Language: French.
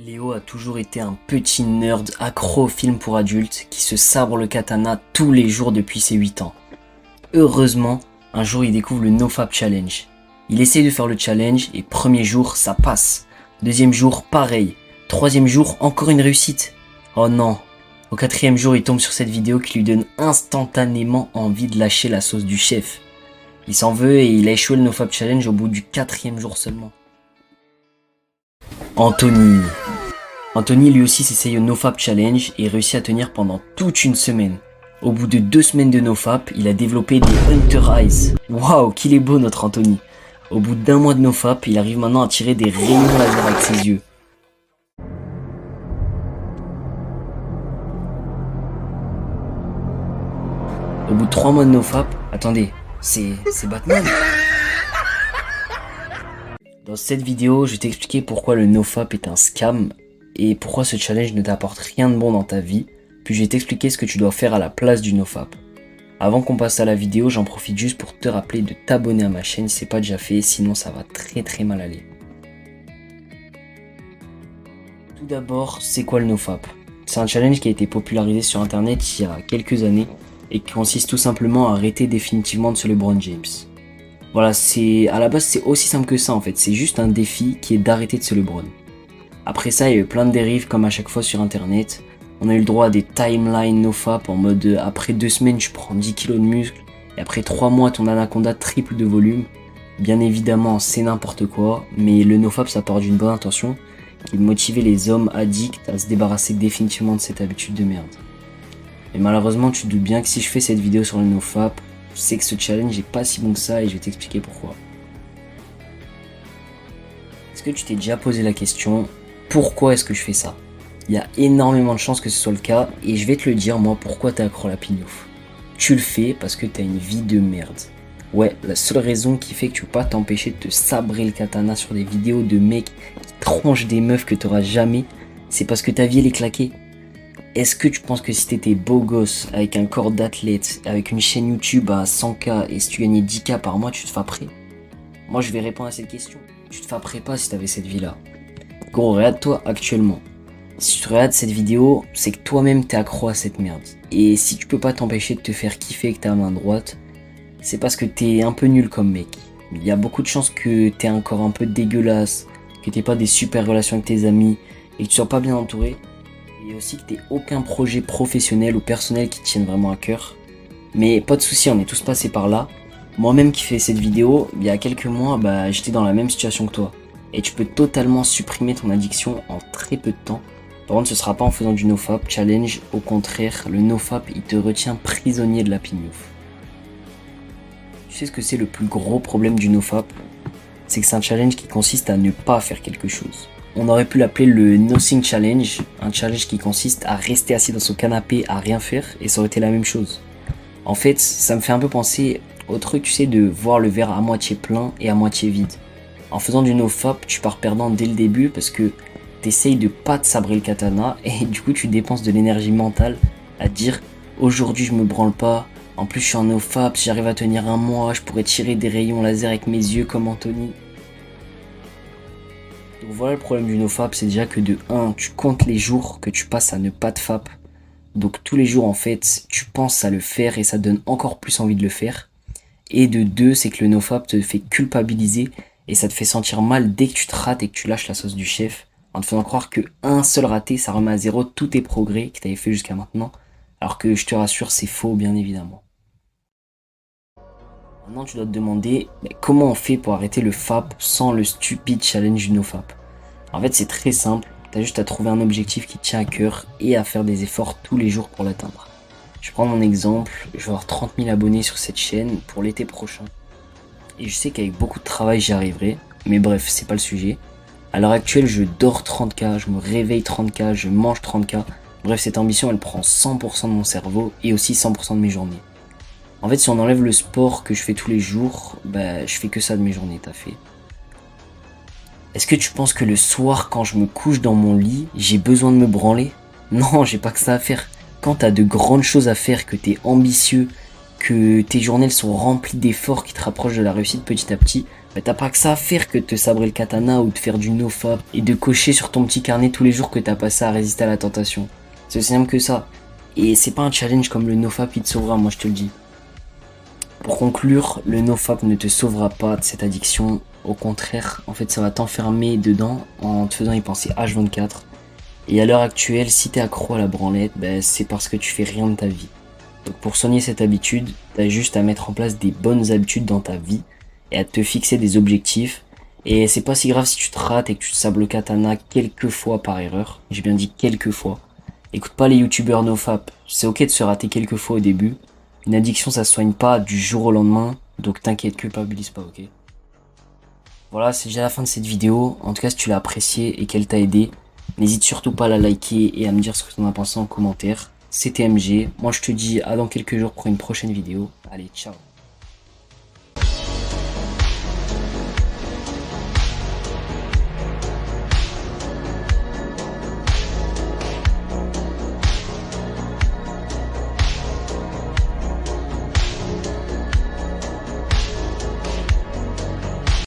Léo a toujours été un petit nerd accro aux films pour adultes qui se sabre le katana tous les jours depuis ses 8 ans. Heureusement, un jour il découvre le NoFap Challenge. Il essaye de faire le challenge et premier jour ça passe. Deuxième jour pareil. Troisième jour encore une réussite. Oh non. Au quatrième jour il tombe sur cette vidéo qui lui donne instantanément envie de lâcher la sauce du chef. Il s'en veut et il a échoué le NoFap Challenge au bout du quatrième jour seulement. Anthony lui aussi s'essaye au NoFap Challenge et réussit à tenir pendant toute une semaine. Au bout de 2 semaines de NoFap, il a développé des Hunter Eyes. Waouh, qu'il est beau notre Anthony. Au bout d'1 mois de NoFap, il arrive maintenant à tirer des rayons laser avec ses yeux. Au bout de 3 mois de NoFap, attendez, c'est Batman. Dans cette vidéo, je vais t'expliquer pourquoi le NoFap est un scam et pourquoi ce challenge ne t'apporte rien de bon dans ta vie, puis je vais t'expliquer ce que tu dois faire à la place du NoFap. Avant qu'on passe à la vidéo, j'en profite juste pour te rappeler de t'abonner à ma chaîne si c'est pas déjà fait, sinon ça va très mal aller. Tout d'abord, c'est quoi le NoFap? C'est un challenge qui a été popularisé sur internet il y a quelques années et qui consiste tout simplement à arrêter définitivement de se LeBron James. Voilà, à la base c'est aussi simple que ça en fait, c'est juste un défi qui est d'arrêter de se LeBron. Après ça, il y a eu plein de dérives comme à chaque fois sur internet. On a eu le droit à des timelines NoFap en mode après 2 semaines tu prends 10 kg de muscle et après 3 mois ton anaconda triple de volume. Bien évidemment c'est n'importe quoi, mais le NoFap ça part d'une bonne intention qui est de motiver les hommes addicts à se débarrasser définitivement de cette habitude de merde. Mais malheureusement tu te doutes bien que si je fais cette vidéo sur le NoFap, je sais que ce challenge est pas si bon que ça et je vais t'expliquer pourquoi. Est-ce que tu t'es déjà posé la question, pourquoi est-ce que je fais ça? Il y a énormément de chances que ce soit le cas et je vais te le dire moi pourquoi t'es accro à la pignouf. Tu le fais parce que t'as une vie de merde. Ouais, la seule raison qui fait que tu peux pas t'empêcher de te sabrer le katana sur des vidéos de mecs qui tranchent des meufs que t'auras jamais, c'est parce que ta vie elle est claquée. Est-ce que tu penses que si t'étais beau gosse, avec un corps d'athlète, avec une chaîne YouTube à 100K et si tu gagnais 10K par mois, tu te fapperais? Moi je vais répondre à cette question. Tu te fapperais pas si t'avais cette vie-là. Gros, regarde-toi actuellement. Si tu regardes cette vidéo, c'est que toi-même t'es accro à cette merde. Et si tu peux pas t'empêcher de te faire kiffer avec ta main droite, c'est parce que t'es un peu nul comme mec. Il y a beaucoup de chances que t'aies un corps un peu dégueulasse, que t'aies pas des super relations avec tes amis et que tu sois pas bien entouré. Et aussi que t'aies aucun projet professionnel ou personnel qui te tienne vraiment à cœur. Mais pas de soucis, on est tous passés par là. Moi-même qui fais cette vidéo, il y a quelques mois, j'étais dans la même situation que toi. Et tu peux totalement supprimer ton addiction en très peu de temps. Par contre, ce sera pas en faisant du NoFap Challenge. Au contraire, le NoFap, il te retient prisonnier de la pignouf. Tu sais ce que c'est le plus gros problème du NoFap? C'est que c'est un challenge qui consiste à ne pas faire quelque chose. On aurait pu l'appeler le Nothing Challenge, un challenge qui consiste à rester assis dans son canapé à rien faire et ça aurait été la même chose. En fait, ça me fait un peu penser au truc, tu sais, de voir le verre à moitié plein et à moitié vide. En faisant du NoFap, tu pars perdant dès le début parce que t'essayes de pas te sabrer le katana et du coup tu dépenses de l'énergie mentale à dire aujourd'hui je me branle pas, en plus je suis en NoFap, si j'arrive à tenir 1 mois, je pourrais tirer des rayons laser avec mes yeux comme Anthony. Donc voilà le problème du NoFap, c'est déjà que de 1, tu comptes les jours que tu passes à ne pas te fap. Donc tous les jours en fait, tu penses à le faire et ça te donne encore plus envie de le faire. Et de 2, c'est que le NoFap te fait culpabiliser et ça te fait sentir mal dès que tu te rates et que tu lâches la sauce du chef, en te faisant croire que un seul raté, ça remet à zéro tous tes progrès que tu avais fait jusqu'à maintenant, alors que je te rassure, c'est faux bien évidemment. Maintenant tu dois te demander comment on fait pour arrêter le FAP sans le stupide challenge du NoFap. En fait c'est très simple, tu as juste à trouver un objectif qui te tient à cœur et à faire des efforts tous les jours pour l'atteindre. Je prends mon exemple, je vais avoir 30 000 abonnés sur cette chaîne pour l'été prochain. Et je sais qu'avec beaucoup de travail j'y arriverai, mais bref c'est pas le sujet. À l'heure actuelle je dors 30K, je me réveille 30K, je mange 30K. Bref cette ambition elle prend 100% de mon cerveau et aussi 100% de mes journées. En fait si on enlève le sport que je fais tous les jours, je fais que ça de mes journées, t'as fait. Est-ce que tu penses que le soir quand je me couche dans mon lit, j'ai besoin de me branler? Non, j'ai pas que ça à faire. Quand t'as de grandes choses à faire, que t'es ambitieux, que tes journées sont remplies d'efforts qui te rapprochent de la réussite petit à petit, Bah, t'as pas que ça à faire que de te sabrer le katana ou de faire du nofap et de cocher sur ton petit carnet tous les jours que t'as passé à résister à la tentation. C'est aussi simple que ça. Et c'est pas un challenge comme le nofap il te sauvera, moi je te le dis. Pour conclure, le nofap ne te sauvera pas de cette addiction. Au contraire, en fait ça va t'enfermer dedans en te faisant y penser H24. Et à l'heure actuelle, si t'es accro à la branlette, bah, c'est parce que tu fais rien de ta vie. Donc pour soigner cette habitude, t'as juste à mettre en place des bonnes habitudes dans ta vie et à te fixer des objectifs. Et c'est pas si grave si tu te rates et que tu te sables le katana quelques fois par erreur. J'ai bien dit quelques fois. Écoute pas les youtubeurs nofap. C'est ok de se rater quelques fois au début. Une addiction ça se soigne pas du jour au lendemain. Donc t'inquiète, culpabilise pas, ok? Voilà, c'est déjà la fin de cette vidéo. En tout cas, si tu l'as appréciée et qu'elle t'a aidé, n'hésite surtout pas à la liker et à me dire ce que tu en as pensé en commentaire. C'était MG. Moi, je te dis à dans quelques jours pour une prochaine vidéo. Allez, ciao.